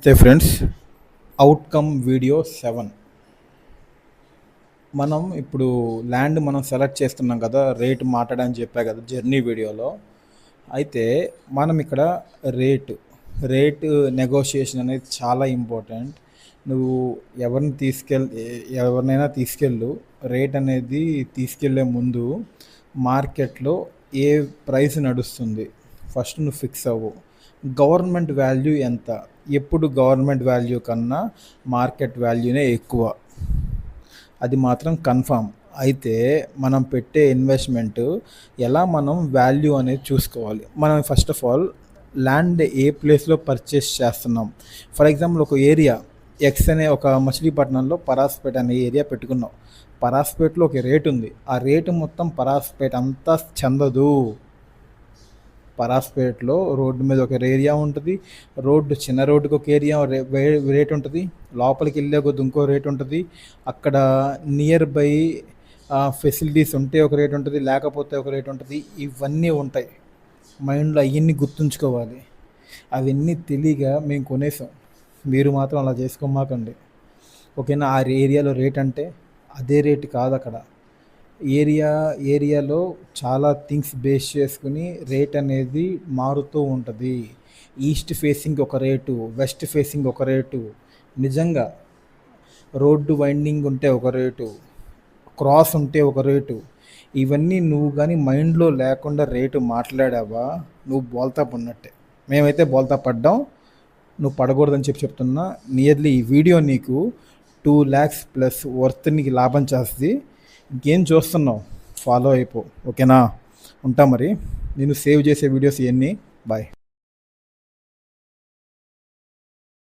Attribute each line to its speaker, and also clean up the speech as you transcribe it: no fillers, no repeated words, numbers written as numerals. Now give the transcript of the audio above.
Speaker 1: నమస్తే friends. Outcome video 7. మనం ఇప్పుడు ల్యాండ్ సెలెక్ట్ చేస్తున్నాం కదా, రేటు మాట్లాడని చెప్పా కదా జర్నీ వీడియోలో. అయితే మనం ఇక్కడ రేటు నెగోషియేషన్ అనేది చాలా ఇంపార్టెంట్. నువ్వు ఎవరినైనా తీసుకెళ్ళు, రేట్ అనేది తీసుకెళ్లే ముందు మార్కెట్లో ఏ ప్రైస్ నడుస్తుంది ఫస్ట్ నువ్వు ఫిక్స్ అవ్వు. గవర్నమెంట్ వాల్యూ ఎంత? ఎప్పుడు గవర్నమెంట్ వాల్యూ కన్నా మార్కెట్ వాల్యూనే ఎక్కువ, అది మాత్రం కన్ఫామ్. అయితే మనం పెట్టే ఇన్వెస్ట్మెంట్ ఎలా మనం వాల్యూ అనేది చూసుకోవాలి. మనం ఫస్ట్ ఆఫ్ ఆల్ ల్యాండ్ ఏ ప్లేస్లో పర్చేస్ చేస్తున్నాం. ఫర్ ఎగ్జాంపుల్ ఒక ఏరియా ఎక్స్ అనే ఒక మచిలీపట్నంలో పరాస్పేట అనే ఏరియా పెట్టుకున్నాం. పరాస్పేటలో ఒక రేట్ ఉంది. ఆ రేటు మొత్తం పరాస్పేట అంతా చెందదు. పరాస్పేటలో రోడ్డు మీద ఒక ఏరియా ఉంటుంది, చిన్న రోడ్డుకి ఒక ఏరియా రేట్ ఉంటుంది, లోపలికి వెళ్ళే కొద్ది ఇంకో రేట్ ఉంటుంది, అక్కడ నియర్ బై ఫెసిలిటీస్ ఉంటే ఒక రేట్ ఉంటుంది, లేకపోతే ఒక రేట్ ఉంటుంది. ఇవన్నీ ఉంటాయి, మైండ్లో అవన్నీ గుర్తుంచుకోవాలి. అవన్నీ తెలియక మేము కొనేసాం. మీరు మాత్రం అలా చేసుకోమాకండి, ఓకేనా? ఆ ఏరియాలో రేట్ అంటే అదే రేటు కాదు. అక్కడ ఏరియాలో చాలా థింగ్స్ బేస్ చేసుకుని రేట్ అనేది మారుతూ ఉంటుంది. ఈస్ట్ ఫేసింగ్ ఒక రేటు, వెస్ట్ ఫేసింగ్ ఒక రేటు, నిజంగా రోడ్డు వైండింగ్ ఉంటే ఒక రేటు, క్రాస్ ఉంటే ఒక రేటు. ఇవన్నీ నువ్వు కానీ మైండ్లో లేకుండా రేటు మాట్లాడావా, నువ్వు బోల్తా పడినట్టే. మేమైతే బోల్తా పడ్డాం, నువ్వు పడకూడదని చెప్తున్నా. నియర్లీ ఈ వీడియో నీకు 2 lakhs ప్లస్ వర్త్ నీకు లాభం చేస్తుంది. ఇంకేం చూస్తున్నావు, ఫాలో అయిపో, ఓకేనా? ఉంటా మరి. నేను సేవ్ చేసే వీడియోస్ ఇవన్నీ. బాయ్.